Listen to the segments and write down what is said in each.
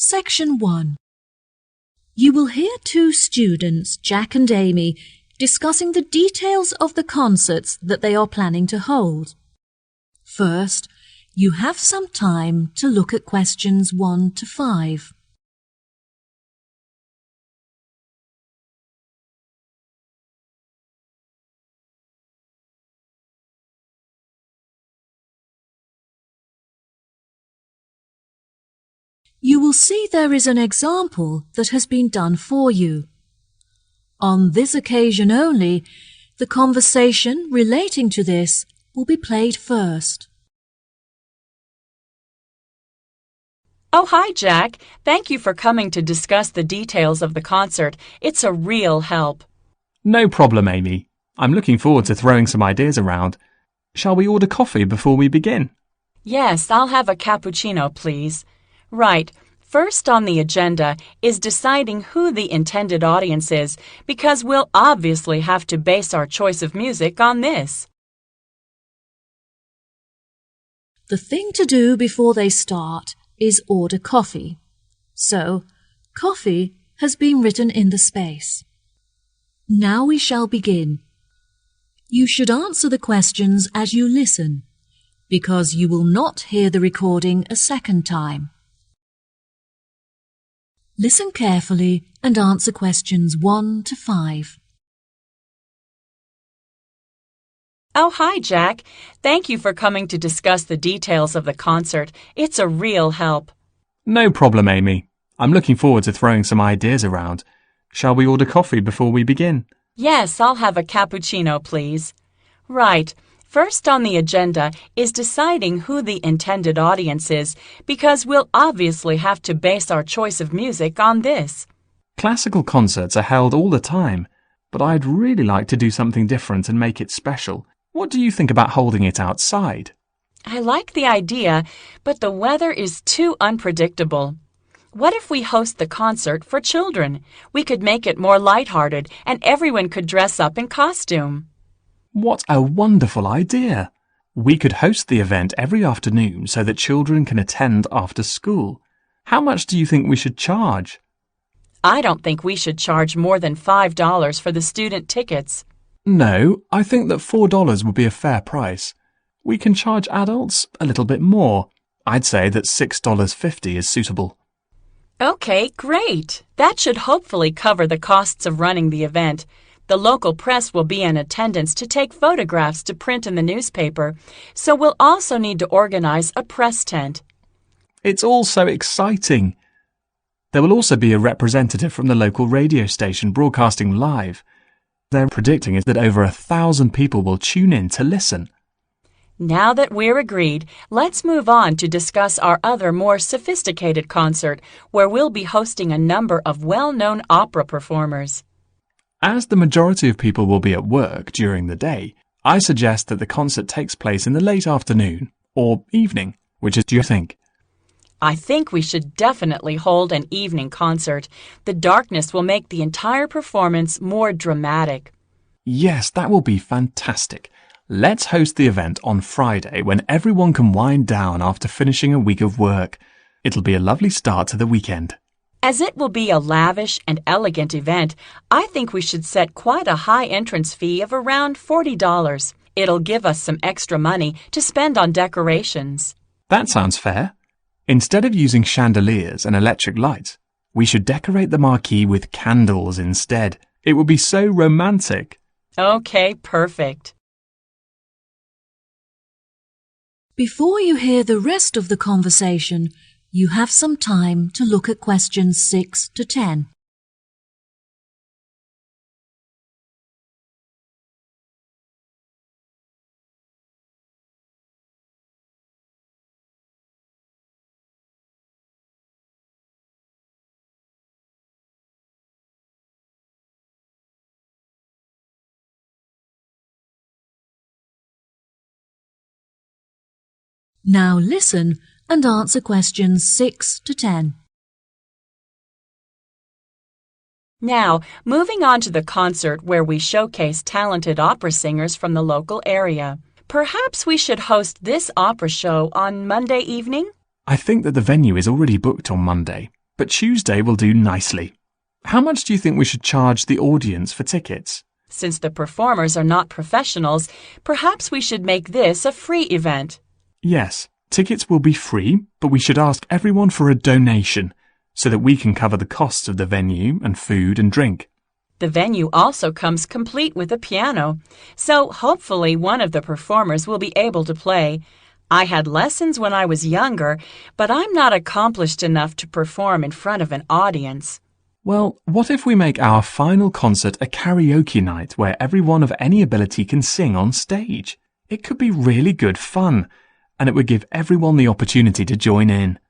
Section 1. You will hear two students, Jack and Amy, discussing the details of the concerts that they are planning to hold. First, you have some time to look at questions 1 to 5. You will see there is an example that has been done for you. On this occasion only, the conversation relating to this will be played first. Oh, hi, Jack. Thank you for coming to discuss the details of the concert. It's a real help. No problem, Amy. I'm looking forward to throwing some ideas around. Shall we order coffee before we begin? Yes, I'll have a cappuccino, please. Right. First on the agenda is deciding who the intended audience is, because we'll obviously have to base our choice of music on this. The thing to do before they start is order coffee. So, coffee has been written in the space. Now we shall begin. You should answer the questions as you listen, because you will not hear the recording a second time. Listen carefully and answer questions 1 to 5. Oh, hi, Jack. Thank you for coming to discuss the details of the concert. It's a real help. No problem, Amy. I'm looking forward to throwing some ideas around. Shall we order coffee before we begin? Yes, I'll have a cappuccino, please. Right. First on the agenda is deciding who the intended audience is, because we'll obviously have to base our choice of music on this. Classical concerts are held all the time, but I'd really like to do something different and make it special. What do you think about holding it outside? I like the idea, but the weather is too unpredictable. What if we host the concert for children? We could make it more lighthearted and everyone could dress up in costume. What a wonderful idea! We could host the event every afternoon so that children can attend after school. How much do you think we should charge? I don't think we should charge more than $5 for the student tickets. No, I think that $4 would be a fair price. We can charge adults a little bit more. I'd say that $6.50 is suitable. Okay, great. That should hopefully cover the costs of running the event. The local press will be in attendance to take photographs to print in the newspaper, so we'll also need to organize a press tent. It's all so exciting. There will also be a representative from the local radio station broadcasting live. They're predicting is that over 1,000 people will tune in to listen. Now that we're agreed, let's move on to discuss our other more sophisticated concert, where we'll be hosting a number of well-known opera performers. As the majority of people will be at work during the day, I suggest that the concert takes place in the late afternoon or evening. Which do you think? I think we should definitely hold an evening concert. The darkness will make the entire performance more dramatic. Yes, that will be fantastic. Let's host the event on Friday when everyone can wind down after finishing a week of work. It'll be a lovely start to the weekend. As it will be a lavish and elegant event, I think we should set quite a high entrance fee of around $40. It'll give us some extra money to spend on decorations. That sounds fair. Instead of using chandeliers and electric lights, we should decorate the marquee with candles instead. It would be so romantic. Okay, perfect. Before you hear the rest of the conversation, you have some time to look at questions 6 to 10. Now listen and answer questions 6 to 10. Now, moving on to the concert where we showcase talented opera singers from the local area. Perhaps we should host this opera show on Monday evening? I think that the venue is already booked on Monday, but Tuesday will do nicely. How much do you think we should charge the audience for tickets? Since the performers are not professionals, perhaps we should make this a free event. Yes, tickets will be free, but we should ask everyone for a donation so that we can cover the costs of the venue and food and drink. The venue also comes complete with a piano, so hopefully one of the performers will be able to play. I had lessons when I was younger, but I'm not accomplished enough to perform in front of an audience. Well, what if we make our final concert a karaoke night where everyone of any ability can sing on stage? It could be really good fun, and it would give everyone the opportunity to join in.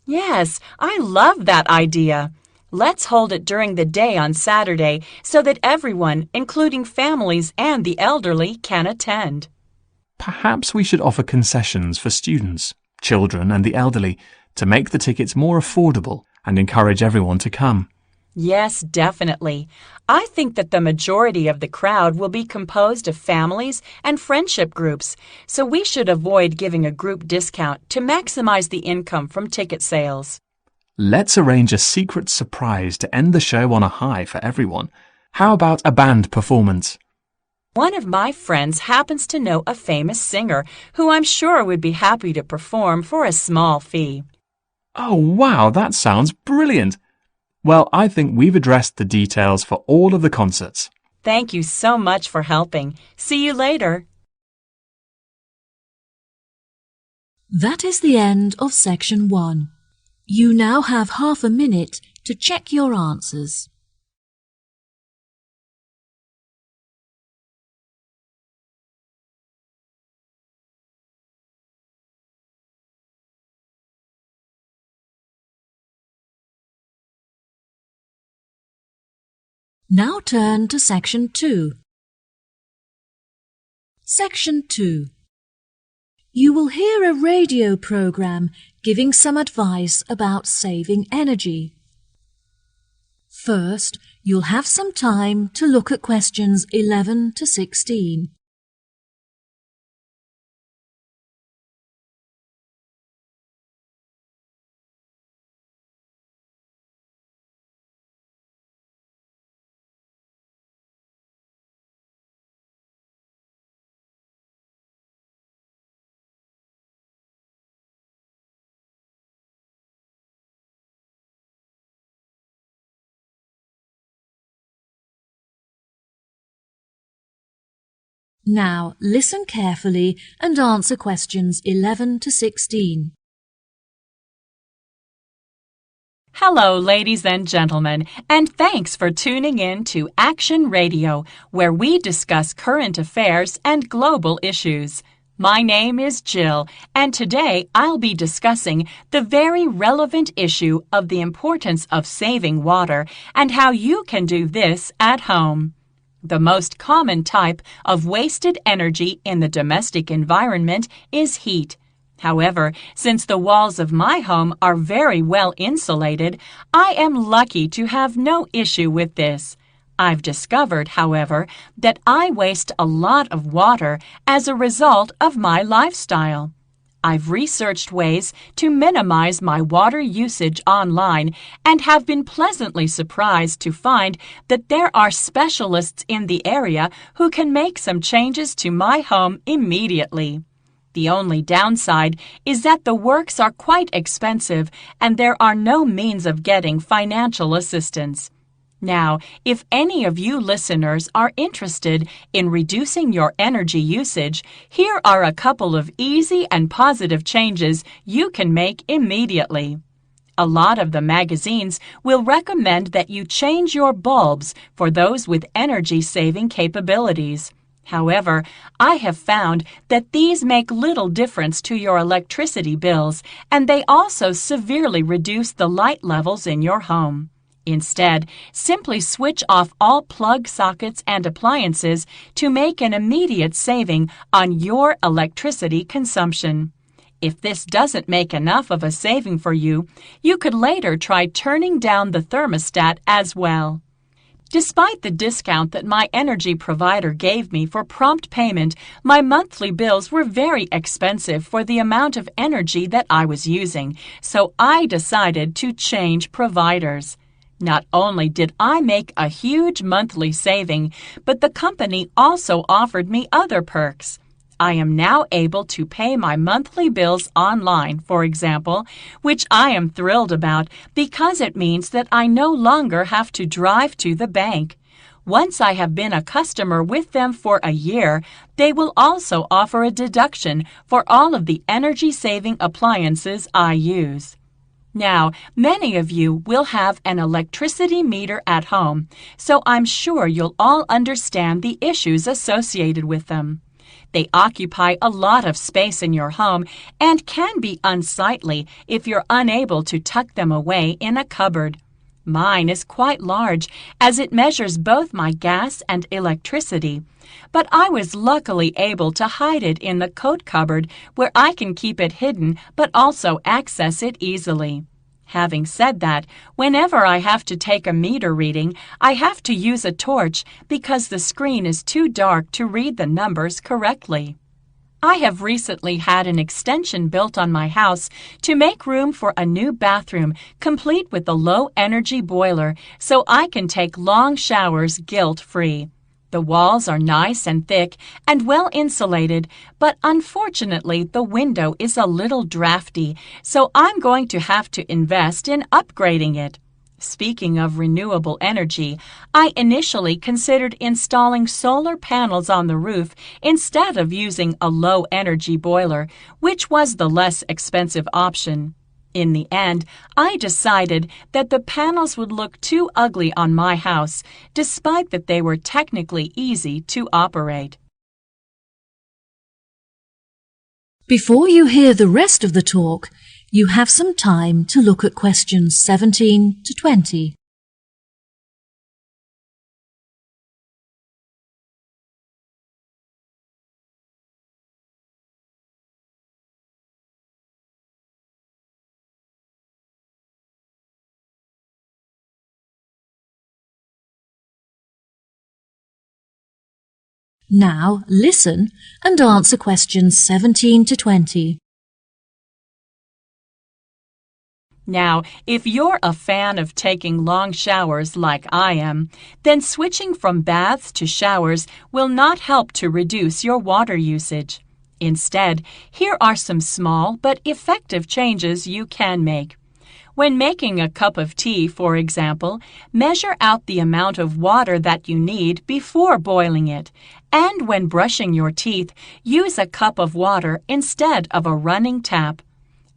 Yes, I love that idea. Let's hold it during the day on Saturday so that everyone, including families and the elderly, can attend. Perhaps we should offer concessions for students, children and the elderly to make the tickets more affordable and encourage everyone to come. Yes, definitely. I think that the majority of the crowd will be composed of families and friendship groups, so we should avoid giving a group discount to maximize the income from ticket sales. Let's arrange a secret surprise to end the show on a high for everyone. How about a band performance? One of my friends happens to know a famous singer who I'm sure would be happy to perform for a small fee. Oh, wow, that sounds brilliant! Well, I think we've addressed the details for all of the concerts. Thank you so much for helping. See you later. That is the end of section 1. You now have half a minute to check your answers. Now turn to section 2. Section 2. You will hear a radio program giving some advice about saving energy. First, you'll have some time to look at questions 11 to 16. Now listen carefully and answer questions 11 to 16. Hello, ladies and gentlemen, and thanks for tuning in to Action Radio, where we discuss current affairs and global issues. My name is Jill, and today I'll be discussing the very relevant issue of the importance of saving water and how you can do this at home. The most common type of wasted energy in the domestic environment is heat. However, since the walls of my home are very well insulated, I am lucky to have no issue with this. I've discovered, however, that I waste a lot of water as a result of my lifestyle. I've researched ways to minimize my water usage online and have been pleasantly surprised to find that there are specialists in the area who can make some changes to my home immediately. The only downside is that the works are quite expensive and there are no means of getting financial assistance. Now, if any of you listeners are interested in reducing your energy usage, here are a couple of easy and positive changes you can make immediately. A lot of the magazines will recommend that you change your bulbs for those with energy-saving capabilities. However, I have found that these make little difference to your electricity bills, and they also severely reduce the light levels in your home. Instead, simply switch off all plug sockets and appliances to make an immediate saving on your electricity consumption. If this doesn't make enough of a saving for you, you could later try turning down the thermostat as well. Despite the discount that my energy provider gave me for prompt payment, my monthly bills were very expensive for the amount of energy that I was using, so I decided to change providers. Not only did I make a huge monthly saving, but the company also offered me other perks. I am now able to pay my monthly bills online, for example, which I am thrilled about because it means that I no longer have to drive to the bank. Once I have been a customer with them for a year, they will also offer a deduction for all of the energy-saving appliances I use. Now, many of you will have an electricity meter at home, so I'm sure you'll all understand the issues associated with them. They occupy a lot of space in your home and can be unsightly if you're unable to tuck them away in a cupboard. Mine is quite large as it measures both my gas and electricity, but I was luckily able to hide it in the coat cupboard where I can keep it hidden but also access it easily. Having said that, whenever I have to take a meter reading, I have to use a torch because the screen is too dark to read the numbers correctly. I have recently had an extension built on my house to make room for a new bathroom complete with a low-energy boiler so I can take long showers guilt-free. The walls are nice and thick and well insulated, but unfortunately the window is a little drafty, so I'm going to have to invest in upgrading it. Speaking of renewable energy, I initially considered installing solar panels on the roof instead of using a low-energy boiler, which was the less expensive option. In the end, I decided that the panels would look too ugly on my house, despite that they were technically easy to operate. Before you hear the rest of the talk, you have some time to look at questions 17 to 20. Now listen and answer questions 17 to 20. Now, if you're a fan of taking long showers like I am, then switching from baths to showers will not help to reduce your water usage. Instead, here are some small but effective changes you can make. When making a cup of tea, for example, measure out the amount of water that you need before boiling it. And when brushing your teeth, use a cup of water instead of a running tap.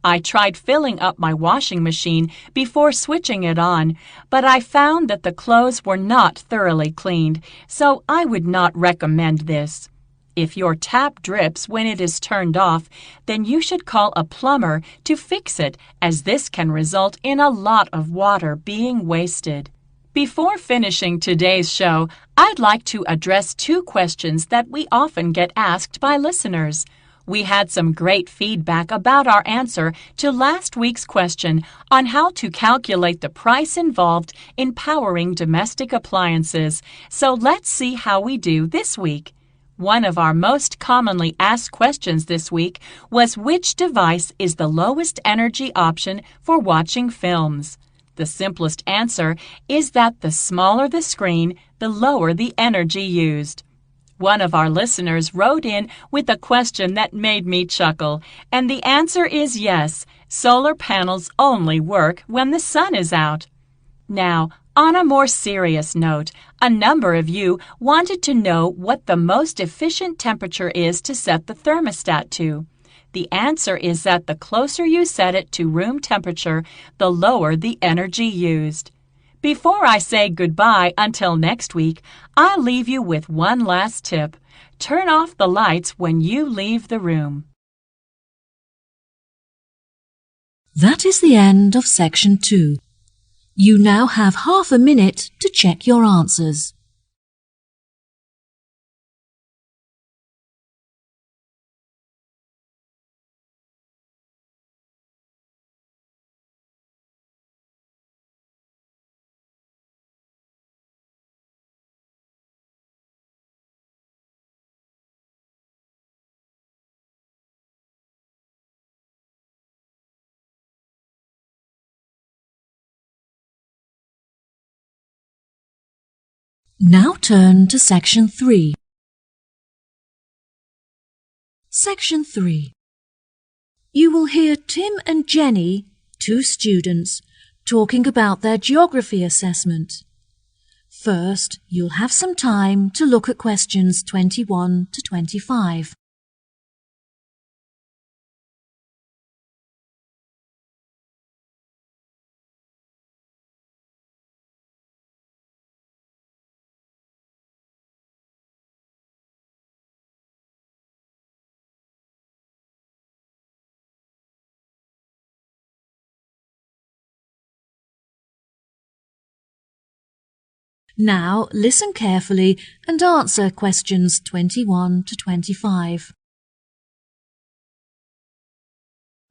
I tried filling up my washing machine before switching it on, but I found that the clothes were not thoroughly cleaned, so I would not recommend this. If your tap drips when it is turned off, then you should call a plumber to fix it, as this can result in a lot of water being wasted. Before finishing today's show, I'd like to address two questions that we often get asked by listeners. We had some great feedback about our answer to last week's question on how to calculate the price involved in powering domestic appliances, so let's see how we do this week. One of our most commonly asked questions this week was which device is the lowest energy option for watching films. The simplest answer is that the smaller the screen, the lower the energy used. One of our listeners wrote in with a question that made me chuckle, and the answer is yes, solar panels only work when the sun is out. Now, on a more serious note, a number of you wanted to know what the most efficient temperature is to set the thermostat to. The answer is that the closer you set it to room temperature, the lower the energy used. Before I say goodbye until next week, I'll leave you with one last tip. Turn off the lights when you leave the room. That is the end of section 2. You now have half a minute to check your answers. Now turn to Section 3. Section 3. You will hear Tim and Jenny, two students, talking about their geography assessment. First, you'll have some time to look at questions 21 to 25. Now listen carefully and answer questions 21 to 25.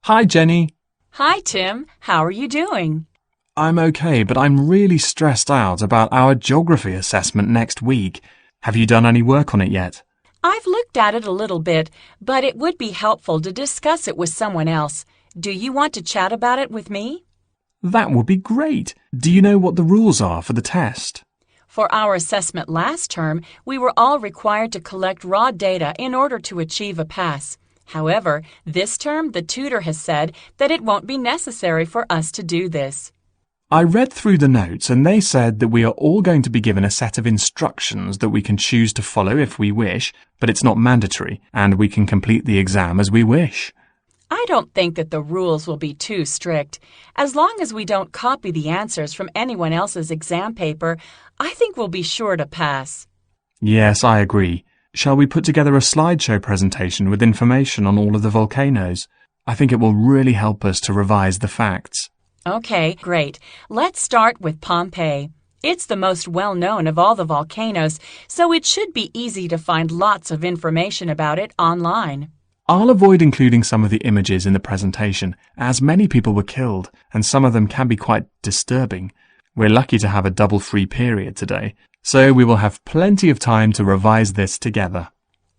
Hi, Jenny. Hi, Tim. How are you doing? I'm okay, but I'm really stressed out about our geography assessment next week. Have you done any work on it yet? I've looked at it a little bit, but it would be helpful to discuss it with someone else. Do you want to chat about it with me? That would be great. Do you know what the rules are for the test? For our assessment last term, we were all required to collect raw data in order to achieve a pass. However, this term the tutor has said that it won't be necessary for us to do this. I read through the notes and they said that we are all going to be given a set of instructions that we can choose to follow if we wish, but it's not mandatory and we can complete the exam as we wish. I don't think that the rules will be too strict. As long as we don't copy the answers from anyone else's exam paper, I think we'll be sure to pass. Yes, I agree. Shall we put together a slideshow presentation with information on all of the volcanoes? I think it will really help us to revise the facts. Okay, great. Let's start with Pompeii. It's the most well-known of all the volcanoes, so it should be easy to find lots of information about it online. I'll avoid including some of the images in the presentation, as many people were killed, and some of them can be quite disturbing. We're lucky to have a double free period today, so we will have plenty of time to revise this together.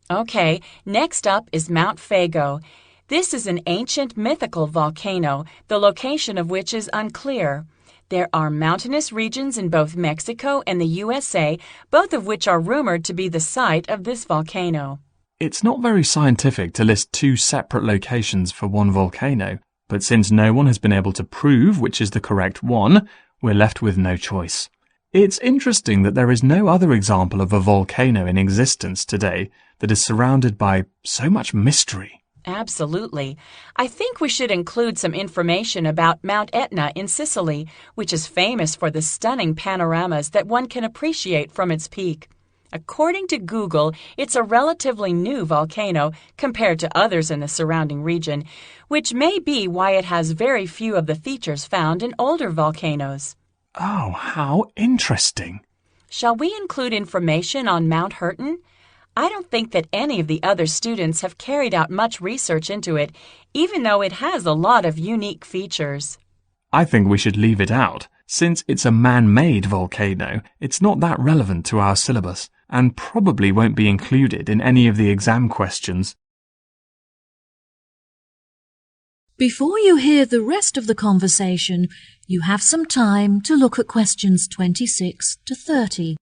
Okay, next up is Mount Fago. This is an ancient mythical volcano, the location of which is unclear. There are mountainous regions in both Mexico and the USA, both of which are rumored to be the site of this volcano. It's not very scientific to list two separate locations for one volcano, but since no one has been able to prove which is the correct one, we're left with no choice. It's interesting that there is no other example of a volcano in existence today that is surrounded by so much mystery. Absolutely. I think we should include some information about Mount Etna in Sicily, which is famous for the stunning panoramas that one can appreciate from its peak. According to Google, it's a relatively new volcano compared to others in the surrounding region, which may be why it has very few of the features found in older volcanoes. Oh, how interesting. Shall we include information on Mount Hurton? I don't think that any of the other students have carried out much research into it, even though it has a lot of unique features. I think we should leave it out. Since it's a man-made volcano, it's not that relevant to our syllabus, and probably won't be included in any of the exam questions. Before you hear the rest of the conversation, you have some time to look at questions 26 to 30.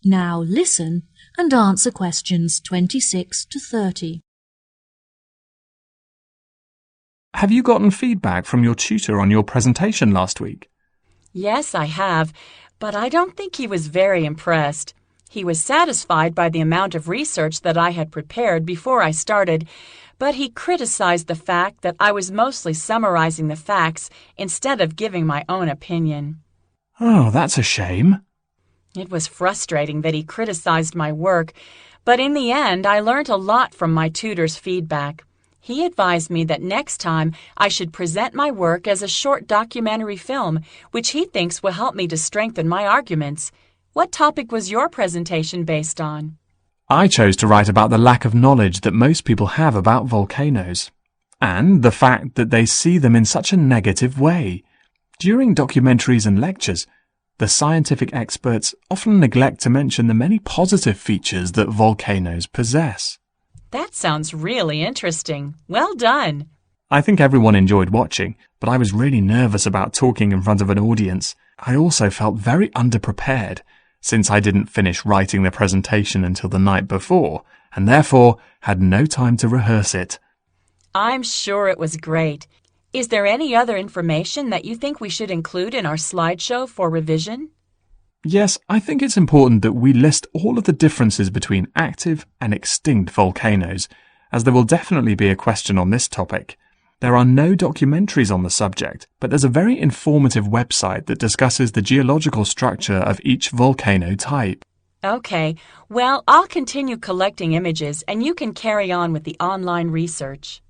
Now listen and answer questions 26 to 30. Have you gotten feedback from your tutor on your presentation last week? Yes, I have, but I don't think he was very impressed. He was satisfied by the amount of research that I had prepared before I started, but he criticized the fact that I was mostly summarizing the facts instead of giving my own opinion. Oh, that's a shame. It was frustrating that he criticized my work, but in the end I learned a lot from my tutor's feedback. He advised me that next time I should present my work as a short documentary film, which he thinks will help me to strengthen my arguments. What topic was your presentation based on? I chose to write about the lack of knowledge that most people have about volcanoes, and the fact that they see them in such a negative way. During documentaries and lectures, the scientific experts often neglect to mention the many positive features that volcanoes possess. That sounds really interesting. Well done. I think everyone enjoyed watching, but I was really nervous about talking in front of an audience. I also felt very underprepared, since I didn't finish writing the presentation until the night before, and therefore had no time to rehearse it. I'm sure it was great. Is there any other information that you think we should include in our slideshow for revision? Yes, I think it's important that we list all of the differences between active and extinct volcanoes, as there will definitely be a question on this topic. There are no documentaries on the subject, but there's a very informative website that discusses the geological structure of each volcano type. Okay, well, I'll continue collecting images and you can carry on with the online research.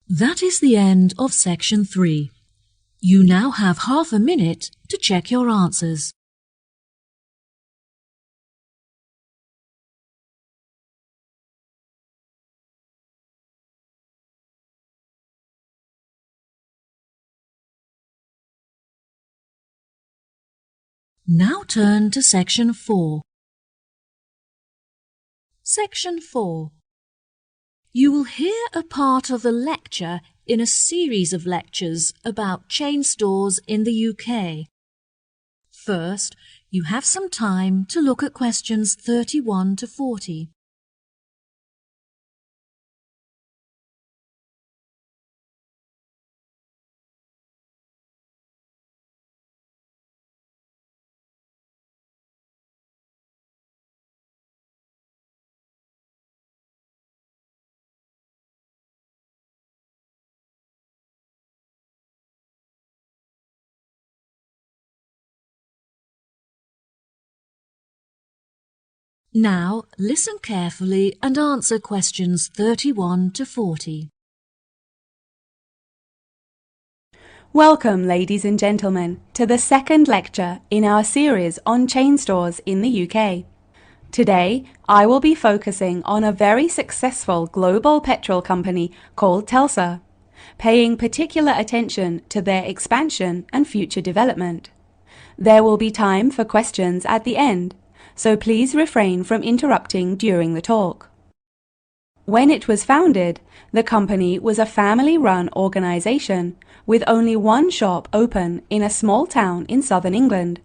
That is the end of section 3. You now have half a minute to check your answers. Now turn to section 4. Section 4. You will hear a part of the lecture in a series of lectures about chain stores in the UK. First, you have some time to look at questions 31 to 40. Now, listen carefully and answer questions 31 to 40. Welcome, ladies and gentlemen, to the second lecture in our series on chain stores in the UK. Today, I will be focusing on a very successful global petrol company called Telstra, paying particular attention to their expansion and future development. There will be time for questions at the end, so please refrain from interrupting during the talk. When it was founded, the company was a family-run organisation with only one shop open in a small town in southern England.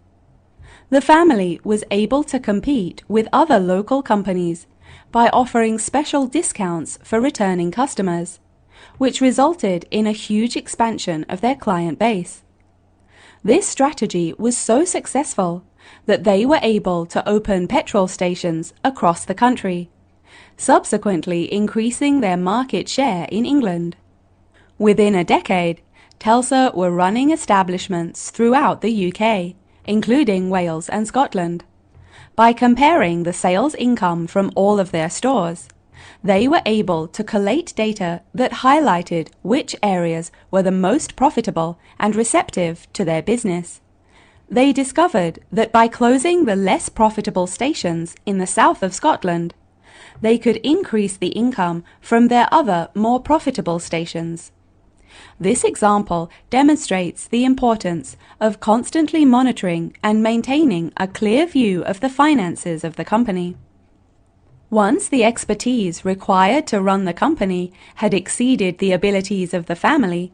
The family was able to compete with other local companies by offering special discounts for returning customers, which resulted in a huge expansion of their client base. This strategy was so successful that they were able to open petrol stations across the country, subsequently increasing their market share in England. Within a decade, Telstra were running establishments throughout the UK, including Wales and Scotland. By comparing the sales income from all of their stores, they were able to collate data that highlighted which areas were the most profitable and receptive to their business. They discovered that by closing the less profitable stations in the south of Scotland, they could increase the income from their other more profitable stations. This example demonstrates the importance of constantly monitoring and maintaining a clear view of the finances of the company. Once the expertise required to run the company had exceeded the abilities of the family,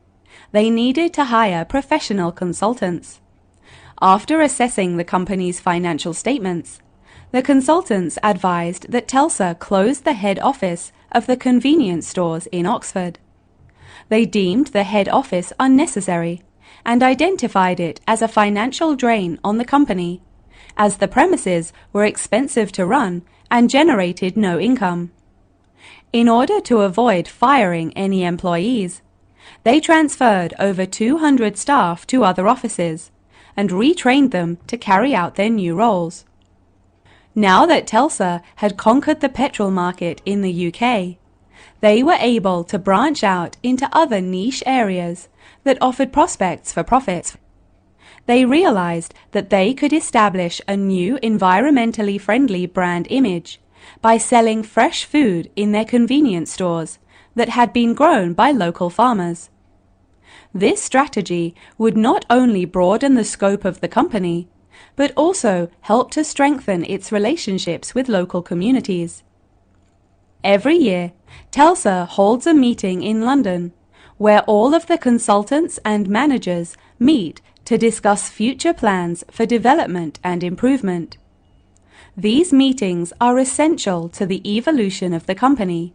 they needed to hire professional consultants. After assessing the company's financial statements, the consultants advised that Telstra close the head office of the convenience stores in Oxford. They deemed the head office unnecessary and identified it as a financial drain on the company, as the premises were expensive to run and generated no income. In order to avoid firing any employees, they transferred over 200 staff to other offices and retrained them to carry out their new roles. Now that Telstra had conquered the petrol market in the UK, they were able to branch out into other niche areas that offered prospects for profits. They realized that they could establish a new environmentally friendly brand image by selling fresh food in their convenience stores that had been grown by local farmers. This strategy would not only broaden the scope of the company, but also help to strengthen its relationships with local communities. Every year, TELSA holds a meeting in London where all of the consultants and managers meet to discuss future plans for development and improvement. These meetings are essential to the evolution of the company,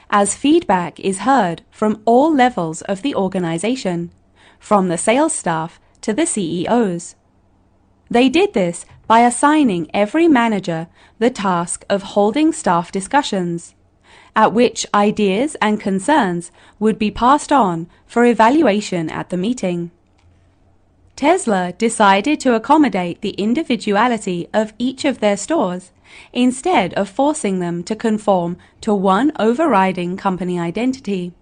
as feedback is heard from all levels of the organization, from the sales staff to the CEOs. They did this by assigning every manager the task of holding staff discussions, at which ideas and concerns would be passed on for evaluation at the meeting. Tesla decided to accommodate the individuality of each of their stores instead of forcing them to conform to one overriding company identity.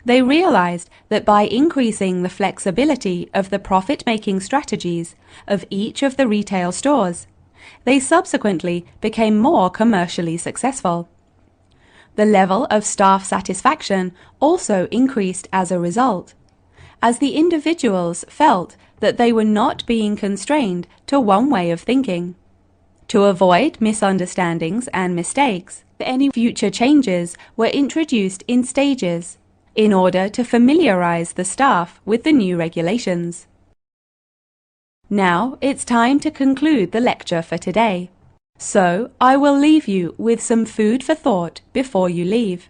They realized that by increasing the flexibility of the profit-making strategies of each of the retail stores, they subsequently became more commercially successful. The level of staff satisfaction also increased as a result, as the individuals felt that they were not being constrained to one way of thinking. To avoid misunderstandings and mistakes, any future changes were introduced in stages in order to familiarize the staff with the new regulations. Now it's time to conclude the lecture for today. So I will leave you with some food for thought before you leave.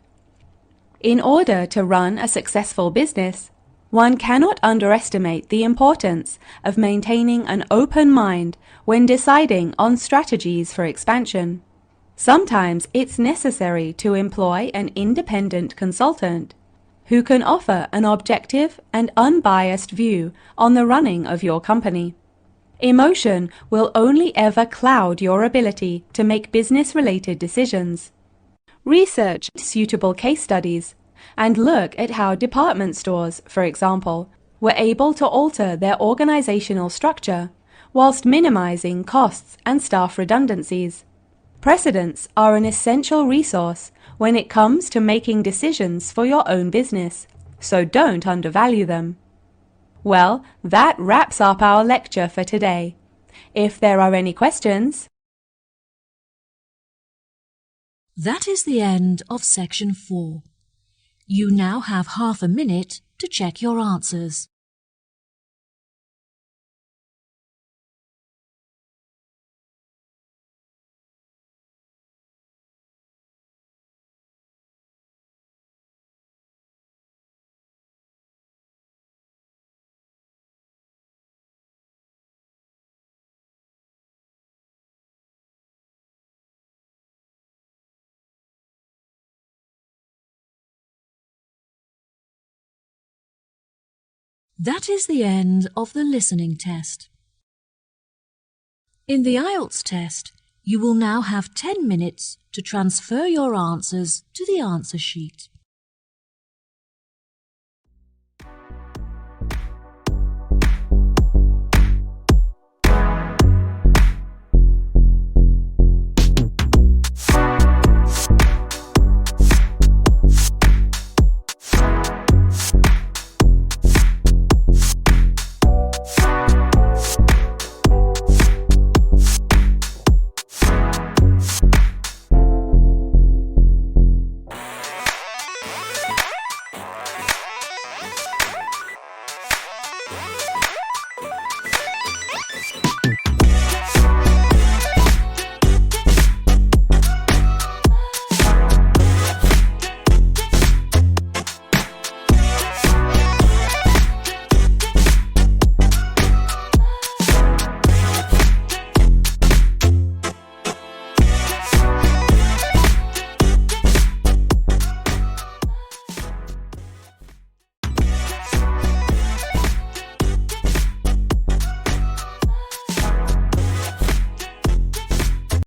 In order to run a successful business, one cannot underestimate the importance of maintaining an open mind when deciding on strategies for expansion. Sometimes it's necessary to employ an independent consultant who can offer an objective and unbiased view on the running of your company. Emotion will only ever cloud your ability to make business-related decisions. Research suitable case studies and look at how department stores, for example, were able to alter their organizational structure whilst minimizing costs and staff redundancies. Precedents are an essential resource when it comes to making decisions for your own business, so don't undervalue them. Well, that wraps up our lecture for today. If there are any questions, That is the end of section 4. You now have half a minute to check your answers. That is the end of the listening test. In the IELTS test, you will now have 10 minutes to transfer your answers to the answer sheet.